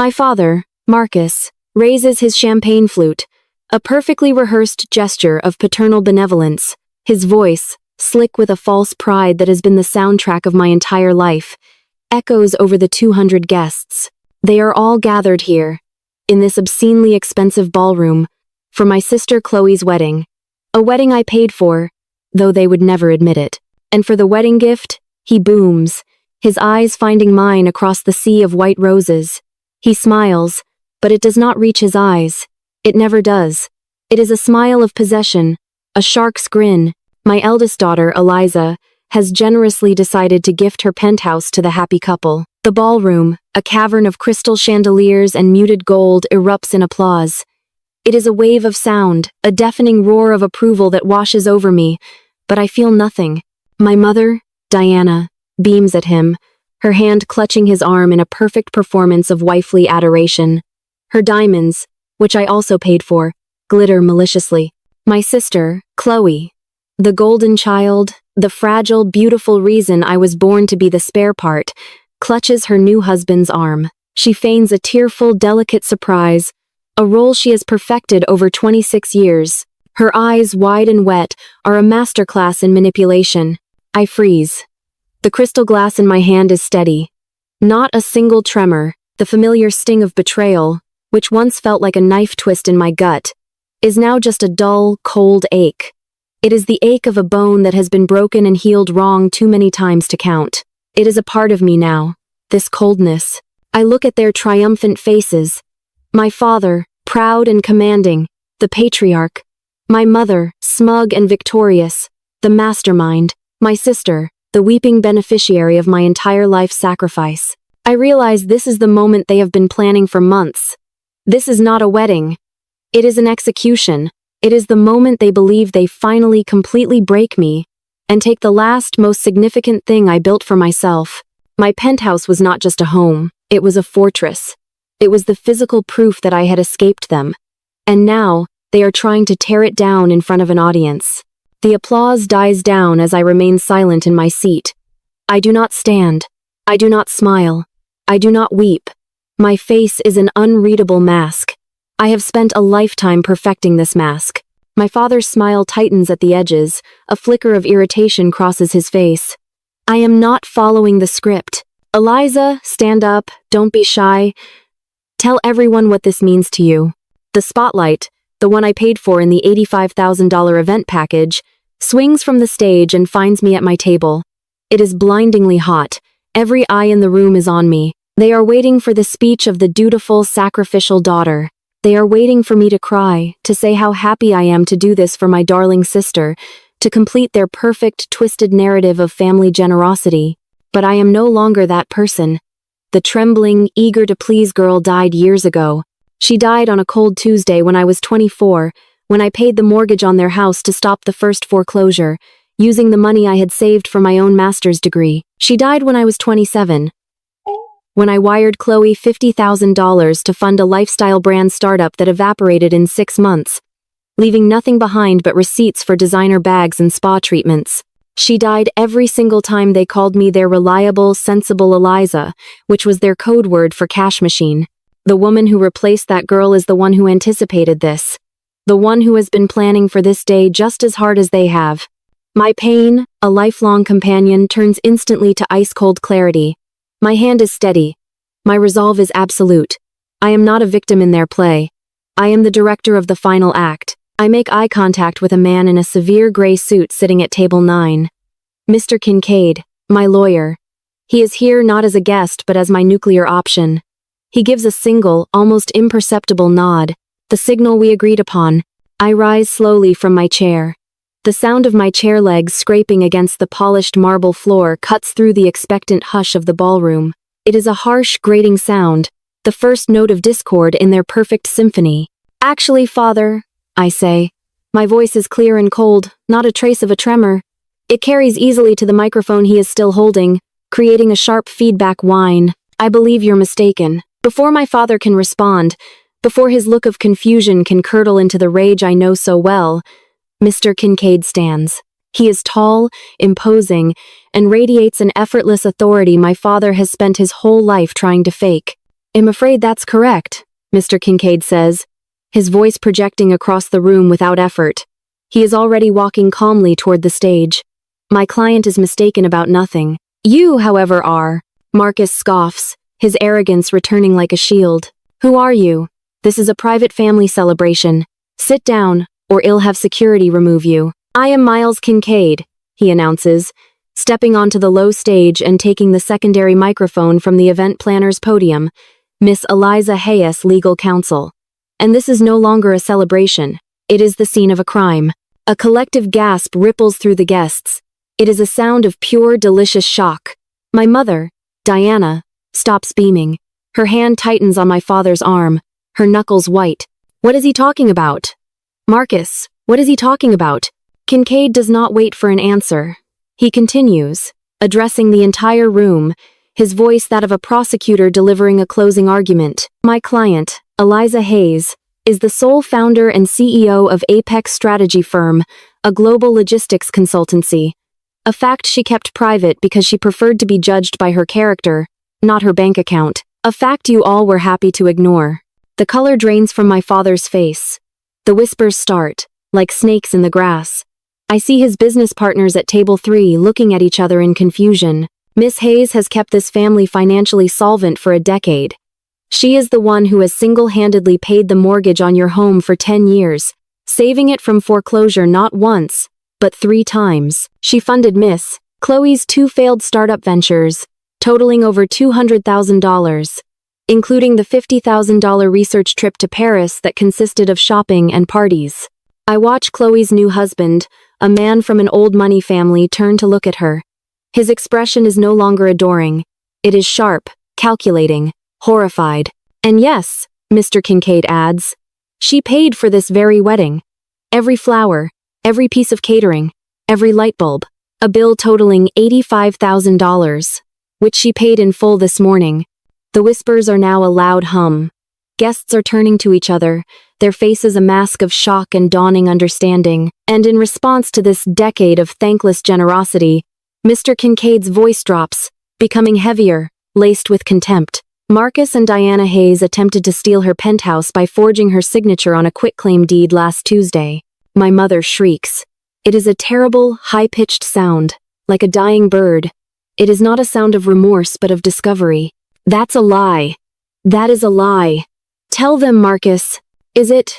My father, Marcus, raises his champagne flute, a perfectly rehearsed gesture of paternal benevolence. His voice, slick with a false pride that has been the soundtrack of my entire life, echoes over the 200 guests. They are all gathered here, in this obscenely expensive ballroom, for my sister Chloe's wedding. A wedding I paid for, though they would never admit it. And for the wedding gift, he booms, his eyes finding mine across the sea of white roses. He smiles, but it does not reach his eyes. It never does. It is a smile of possession, a shark's grin. My eldest daughter, Eliza, has generously decided to gift her penthouse to the happy couple. The ballroom, a cavern of crystal chandeliers and muted gold, erupts in applause. It is a wave of sound, a deafening roar of approval that washes over me, but I feel nothing. My mother, Diana, beams at him, her hand clutching his arm in a perfect performance of wifely adoration. Her diamonds, which I also paid for, glitter maliciously. My sister, Chloe, the golden child, the fragile, beautiful reason I was born to be the spare part, clutches her new husband's arm. She feigns a tearful, delicate surprise, a role she has perfected over 26 years. Her eyes, wide and wet, are a masterclass in manipulation. I freeze. The crystal glass in my hand is steady. Not a single tremor. The familiar sting of betrayal, which once felt like a knife twist in my gut, is now just a dull, cold ache. It is the ache of a bone that has been broken and healed wrong too many times to count. It is a part of me now, this coldness. I look at their triumphant faces. My father, proud and commanding, the patriarch. My mother, smug and victorious, the mastermind. My sister, the weeping beneficiary of my entire life's sacrifice. I realize this is the moment they have been planning for months. This is not a wedding. It is an execution. It is the moment they believe they finally completely break me and take the last, most significant thing I built for myself. My penthouse was not just a home. It was a fortress. It was the physical proof that I had escaped them. And now, they are trying to tear it down in front of an audience. The applause dies down as I remain silent in my seat. I do not stand. I do not smile. I do not weep. My face is an unreadable mask. I have spent a lifetime perfecting this mask. My father's smile tightens at the edges. A flicker of irritation crosses his face. I am not following the script. Eliza, stand up. Don't be shy. Tell everyone what this means to you. The spotlight, the one I paid for in the $85,000 event package, swings from the stage and finds me at my table. It is blindingly hot. Every eye in the room is on me. They are waiting for the speech of the dutiful, sacrificial daughter. They are waiting for me to cry, to say how happy I am to do this for my darling sister, to complete their perfect, twisted narrative of family generosity. But I am no longer that person. The trembling, eager-to-please girl died years ago. She died on a cold Tuesday when I was 24, when I paid the mortgage on their house to stop the first foreclosure, using the money I had saved for my own master's degree. She died when I was 27, when I wired Chloe $50,000 to fund a lifestyle brand startup that evaporated in 6 months, leaving nothing behind but receipts for designer bags and spa treatments. She died every single time they called me their reliable, sensible Eliza, which was their code word for cash machine. The woman who replaced that girl is the one who anticipated this. The one who has been planning for this day just as hard as they have. My pain, a lifelong companion, turns instantly to ice-cold clarity. My hand is steady. My resolve is absolute. I am not a victim in their play. I am the director of the final act. I make eye contact with a man in a severe gray suit sitting at table 9. Mr. Kincaid, my lawyer. He is here not as a guest but as my nuclear option. He gives a single, almost imperceptible nod, the signal we agreed upon. I rise slowly from my chair. The sound of my chair legs scraping against the polished marble floor cuts through the expectant hush of the ballroom. It is a harsh, grating sound, the first note of discord in their perfect symphony. Actually, Father, I say. My voice is clear and cold, not a trace of a tremor. It carries easily to the microphone he is still holding, creating a sharp feedback whine. I believe you're mistaken. Before my father can respond, before his look of confusion can curdle into the rage I know so well, Mr. Kincaid stands. He is tall, imposing, and radiates an effortless authority my father has spent his whole life trying to fake. I'm afraid that's correct, Mr. Kincaid says, his voice projecting across the room without effort. He is already walking calmly toward the stage. My client is mistaken about nothing. You, however, are. Marcus scoffs, his arrogance returning like a shield. Who are you? This is a private family celebration. Sit down, or I'll have security remove you. I am Miles Kincaid, he announces, stepping onto the low stage and taking the secondary microphone from the event planner's podium, Miss Eliza Hayes, legal counsel. And this is no longer a celebration. It is the scene of a crime. A collective gasp ripples through the guests. It is a sound of pure, delicious shock. My mother, Diana, stops beaming. Her hand tightens on my father's arm, her knuckles white. What is he talking about? Marcus, what is he talking about? Kincaid does not wait for an answer. He continues, addressing the entire room, his voice that of a prosecutor delivering a closing argument. My client, Eliza Hayes, is the sole founder and CEO of Apex Strategy Firm, a global logistics consultancy. A fact she kept private because she preferred to be judged by her character, not her bank account. A fact you all were happy to ignore. The color drains from my father's face. The whispers start, like snakes in the grass. I see his business partners at table 3 looking at each other in confusion. Miss Hayes has kept this family financially solvent for a decade. She is the one who has single-handedly paid the mortgage on your home for 10 years, saving it from foreclosure not once, but 3 times. She funded Miss Chloe's 2 failed startup ventures, totaling over $200,000, including the $50,000 research trip to Paris that consisted of shopping and parties. I watch Chloe's new husband, a man from an old money family, turn to look at her. His expression is no longer adoring. It is sharp, calculating, horrified. And yes, Mr. Kincaid adds, she paid for this very wedding. Every flower, every piece of catering, every light bulb, a bill totaling $85,000, which she paid in full this morning. The whispers are now a loud hum. Guests are turning to each other, their faces a mask of shock and dawning understanding. And in response to this decade of thankless generosity, Mr. Kincaid's voice drops, becoming heavier, laced with contempt. Marcus and Diana Hayes attempted to steal her penthouse by forging her signature on a quitclaim deed last Tuesday. My mother shrieks. It is a terrible, high-pitched sound, like a dying bird. It is not a sound of remorse but of discovery. That's a lie. That is a lie. Tell them, Marcus. Is it?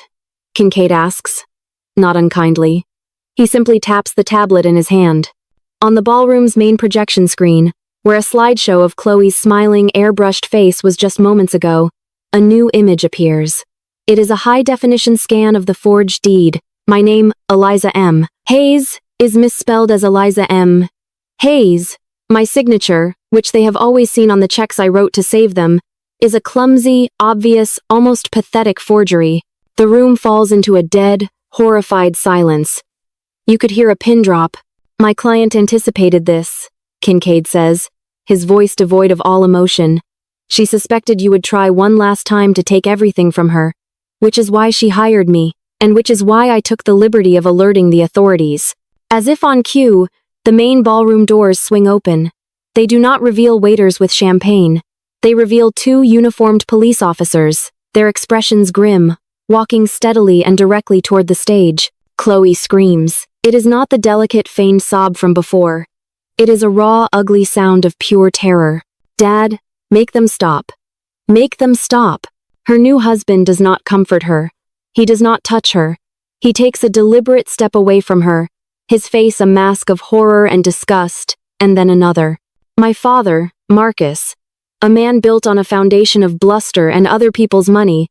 Kincaid asks. Not unkindly. He simply taps the tablet in his hand. On the ballroom's main projection screen, where a slideshow of Chloe's smiling, airbrushed face was just moments ago, a new image appears. It is a high-definition scan of the forged deed. My name, Eliza M. Hayes, is misspelled as Eliza M. Hayes. My signature, which they have always seen on the checks I wrote to save them, is a clumsy, obvious, almost pathetic forgery. The room falls into a dead, horrified silence. You could hear a pin drop. My client anticipated this, Kincaid says, his voice devoid of all emotion. She suspected you would try one last time to take everything from her, which is why she hired me, and which is why I took the liberty of alerting the authorities. As if on cue, the main ballroom doors swing open. They do not reveal waiters with champagne. They reveal 2 uniformed police officers, their expressions grim, walking steadily and directly toward the stage. Chloe screams. It is not the delicate, feigned sob from before. It is a raw, ugly sound of pure terror. Dad, make them stop. Make them stop. Her new husband does not comfort her. He does not touch her. He takes a deliberate step away from her, his face a mask of horror and disgust, and then another. My father, Marcus, a man built on a foundation of bluster and other people's money,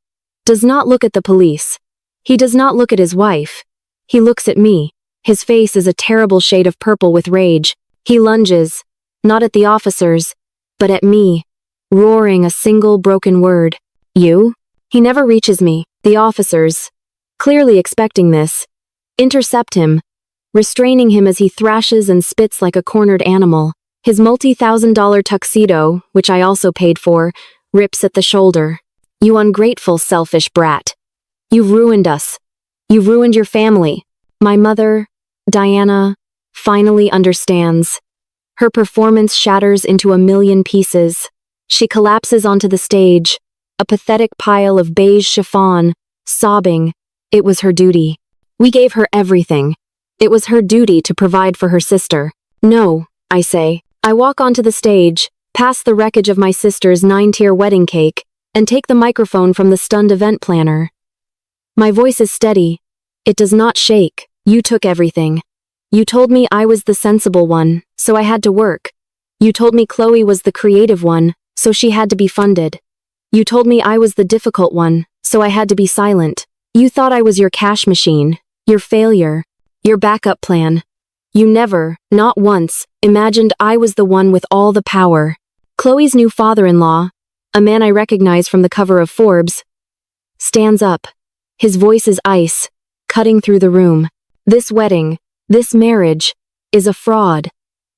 does not look at the police. He does not look at his wife. He looks at me. His face is a terrible shade of purple with rage. He lunges, not at the officers, but at me, roaring a single broken word. You? He never reaches me. The officers, clearly expecting this, intercept him, restraining him as he thrashes and spits like a cornered animal. His multi-$1,000 tuxedo, which I also paid for, rips at the shoulder. You ungrateful, selfish brat. You've ruined us. You've ruined your family. My mother, Diana, finally understands. Her performance shatters into a million pieces. She collapses onto the stage, a pathetic pile of beige chiffon, sobbing. It was her duty. We gave her everything. It was her duty to provide for her sister. No, I say. I walk onto the stage, past the wreckage of my sister's 9-tier wedding cake, and take the microphone from the stunned event planner. My voice is steady. It does not shake. You took everything. You told me I was the sensible one, so I had to work. You told me Chloe was the creative one, so she had to be funded. You told me I was the difficult one, so I had to be silent. You thought I was your cash machine, your failure, your backup plan. You never, not once, imagined I was the one with all the power. Chloe's new father-in-law, a man I recognize from the cover of Forbes, stands up. His voice is ice, cutting through the room. This wedding, this marriage, is a fraud.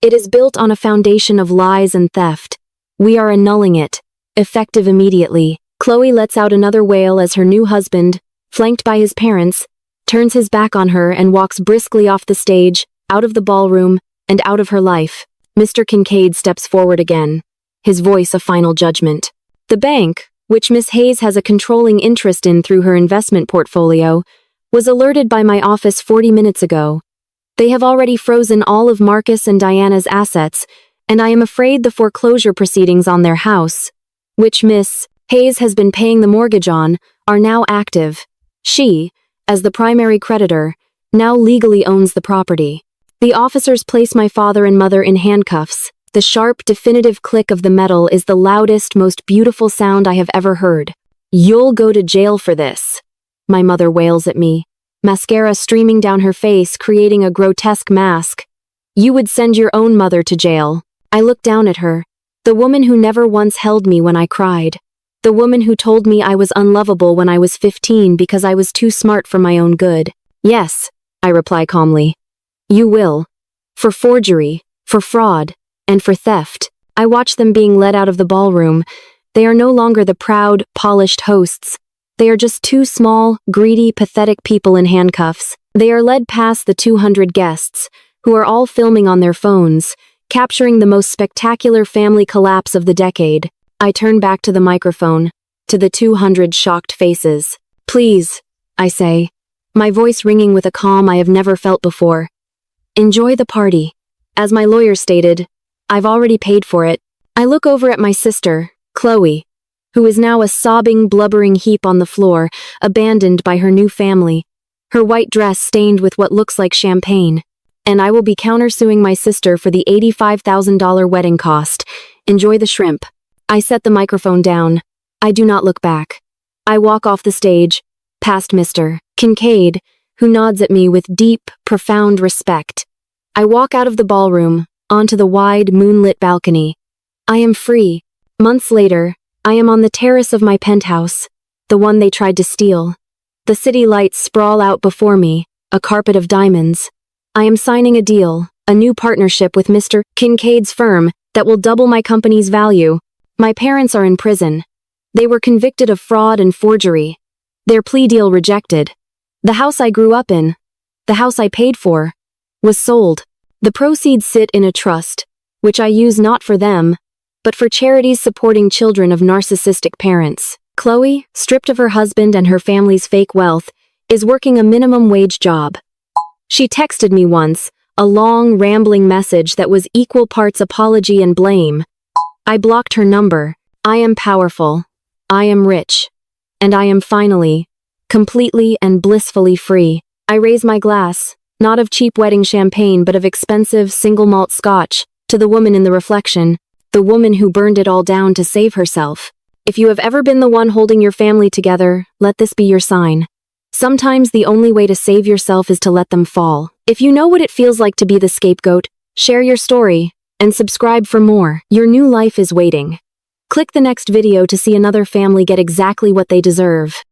It is built on a foundation of lies and theft. We are annulling it, effective immediately. Chloe lets out another wail as her new husband, flanked by his parents, turns his back on her and walks briskly off the stage, out of the ballroom, and out of her life. Mr. Kincaid steps forward again, his voice a final judgment. The bank, which Miss Hayes has a controlling interest in through her investment portfolio, was alerted by my office 40 minutes ago. They have already frozen all of Marcus and Diana's assets, and I am afraid the foreclosure proceedings on their house, which Miss Hayes has been paying the mortgage on, are now active. She, as the primary creditor, now legally owns the property. The officers place my father and mother in handcuffs. The sharp, definitive click of the metal is the loudest, most beautiful sound I have ever heard. "You'll go to jail for this," my mother wails at me, mascara streaming down her face, creating a grotesque mask. "You would send your own mother to jail." I look down at her, the woman who never once held me when I cried. The woman who told me I was unlovable when I was 15 because I was too smart for my own good. "Yes," I reply calmly. "You will. For forgery, for fraud, and for theft." I watch them being led out of the ballroom. They are no longer the proud, polished hosts. They are just two small, greedy, pathetic people in handcuffs. They are led past the 200 guests, who are all filming on their phones, capturing the most spectacular family collapse of the decade. I turn back to the microphone, to the 200 shocked faces. "Please," I say, my voice ringing with a calm I have never felt before. "Enjoy the party. As my lawyer stated, I've already paid for it." I look over at my sister, Chloe, who is now a sobbing, blubbering heap on the floor, abandoned by her new family, her white dress stained with what looks like champagne. And I will be countersuing my sister for the $85,000 wedding cost. Enjoy the shrimp. I set the microphone down. I do not look back. I walk off the stage, past Mr. Kincaid, who nods at me with deep, profound respect. I walk out of the ballroom, onto the wide, moonlit balcony. I am free. Months later, I am on the terrace of my penthouse, the one they tried to steal. The city lights sprawl out before me, a carpet of diamonds. I am signing a deal, a new partnership with Mr. Kincaid's firm that will double my company's value. My parents are in prison. They were convicted of fraud and forgery. Their plea deal rejected. The house I grew up in, the house I paid for, was sold. The proceeds sit in a trust, which I use not for them, but for charities supporting children of narcissistic parents. Chloe, stripped of her husband and her family's fake wealth, is working a minimum wage job. She texted me once, a long, rambling message that was equal parts apology and blame. I blocked her number. I am powerful. I am rich. And I am finally, completely and blissfully free. I raise my glass, not of cheap wedding champagne but of expensive single malt scotch, to the woman in the reflection, the woman who burned it all down to save herself. If you have ever been the one holding your family together, let this be your sign. Sometimes the only way to save yourself is to let them fall. If you know what it feels like to be the scapegoat, share your story, and subscribe for more. Your new life is waiting. Click the next video to see another family get exactly what they deserve.